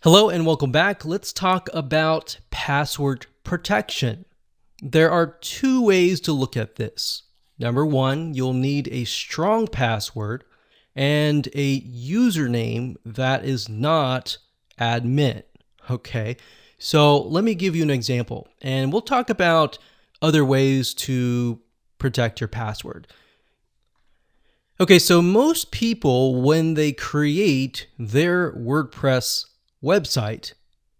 Hello and welcome back. Let's talk about password protection. There are two ways to look at this. Number one, you'll need a strong password and a username that is not admin. Okay, so let me give you an example and we'll talk about other ways to protect your password. Okay, so most people, when they create their WordPress website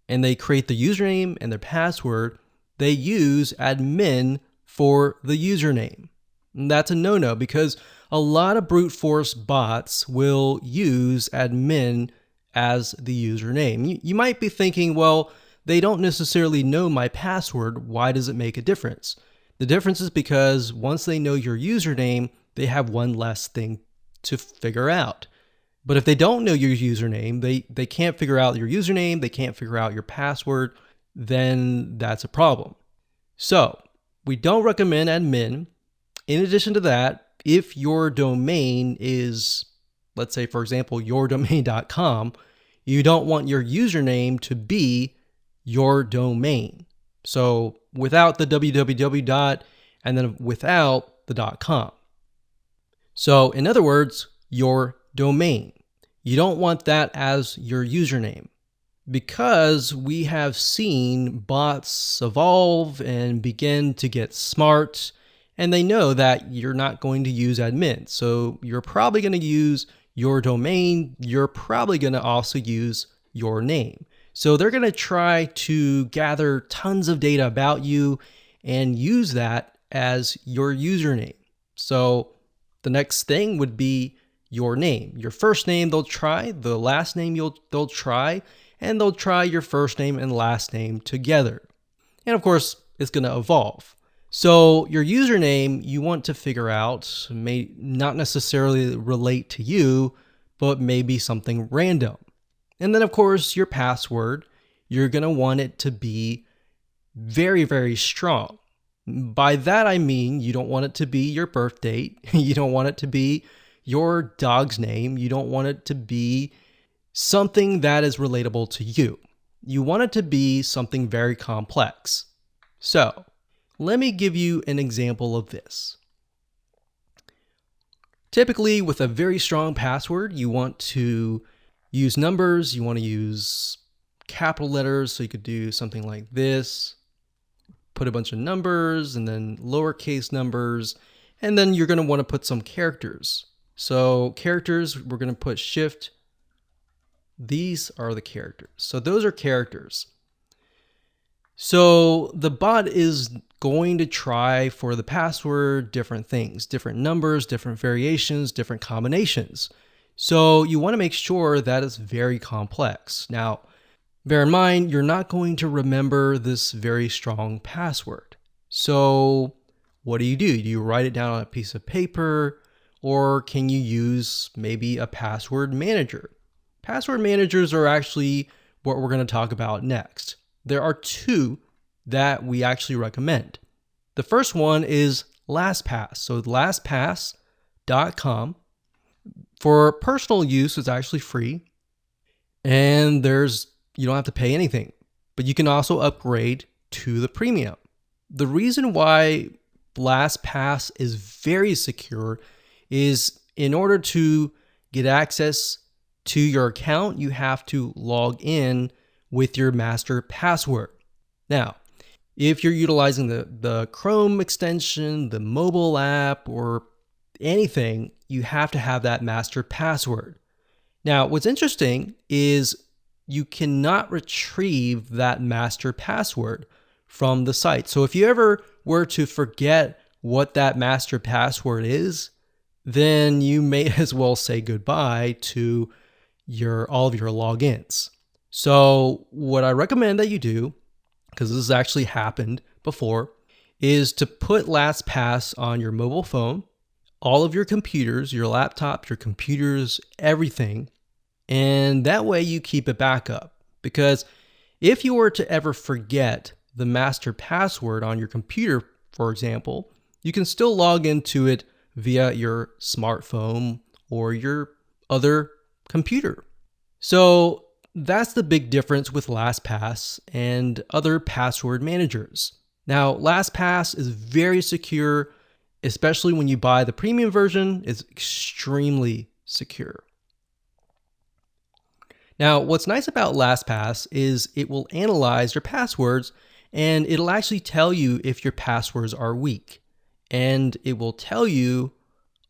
and they create the username and their password, they use admin for the username. And that's a no-no because a lot of brute force bots will use admin as the username. You might be thinking, well, they don't necessarily know my password. Why does it make a difference? The difference is because once they know your username, they have one less thing to figure out. But if they don't know your username, they can't figure out your username, they can't figure out your password, then that's a problem. So we don't recommend admin. In addition to that, if your domain is, let's say, for example, yourdomain.com, you don't want your username to be your domain. So without the www and then without the .com. So in other words, your domain. You don't want that as your username because we have seen bots evolve and begin to get smart, and they know that you're not going to use admin. So you're probably going to use your domain. You're probably going to also use your name. So they're going to try to gather tons of data about you and use that as your username. So the next thing would be your name. Your first name they'll try, the last name they'll try, and they'll try your first name and last name together. And of course, it's going to evolve. So your username you want to figure out may not necessarily relate to you, but maybe something random. And then of course, your password, you're going to want it to be very, very strong. By that I mean you don't want it to be your birth date. You don't want it to be your dog's name. You don't want it to be something that is relatable to you. You want it to be something very complex. So let me give you an example of this. Typically with a very strong password, you want to use numbers. You want to use capital letters. So you could do something like this. Put a bunch of numbers and then lowercase numbers. And then you're going to want to put some characters. So characters, we're going to put shift. These are the characters. So those are characters. So the bot is going to try for the password different things, different numbers, different variations, different combinations. So you want to make sure that it's very complex. Now, bear in mind, you're not going to remember this very strong password. So what do? Do you write it down on a piece of paper? Or can you use maybe a password manager? Password managers are actually what we're going to talk about next. There are two that we actually recommend. The first one is Lastpass. So lastpass.com. For personal use, it's actually free. And you don't have to pay anything. But you can also upgrade to the premium. The reason why Lastpass is very secure is in order to get access to your account, you have to log in with your master password. Now, if you're utilizing the Chrome extension, the mobile app, or anything, you have to have that master password. Now, what's interesting is you cannot retrieve that master password from the site. So if you ever were to forget what that master password is, then you may as well say goodbye to all of your logins. So what I recommend that you do, because this has actually happened before, is to put LastPass on your mobile phone, all of your computers, your laptop, your computers, everything. And that way you keep it backup. Because if you were to ever forget the master password on your computer, for example, you can still log into it via your smartphone or your other computer. So that's the big difference with Lastpass and other password managers. Now, Lastpass is very secure, especially when you buy the premium version. It's extremely secure. Now, what's nice about Lastpass is it will analyze your passwords and it'll actually tell you if your passwords are weak. And it will tell you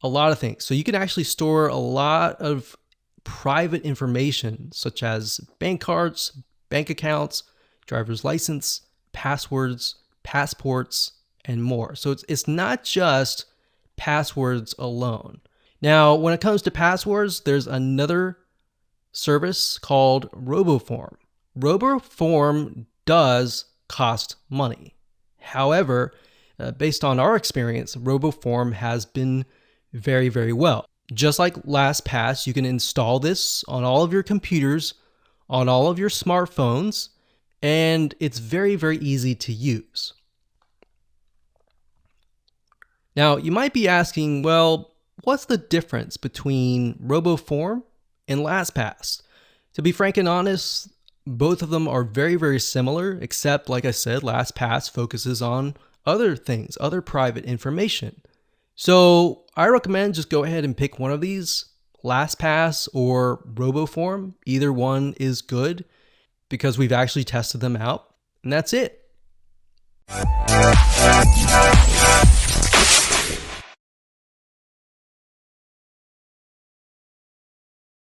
a lot of things. So you can actually store a lot of private information such as bank cards, bank accounts, driver's license, passwords, passports, and more. So it's not just passwords alone. Now, when it comes to passwords, there's another service called Roboform. Roboform does cost money. However, based on our experience, Roboform has been very, very well. Just like Lastpass, you can install this on all of your computers, on all of your smartphones, and it's very, very easy to use. Now, you might be asking, well, what's the difference between Roboform and Lastpass? To be frank and honest, both of them are very, very similar, except, like I said, Lastpass focuses on other things, other private information. So I recommend just go ahead and pick one of these, Lastpass or Roboform. Either one is good because we've actually tested them out, and that's it.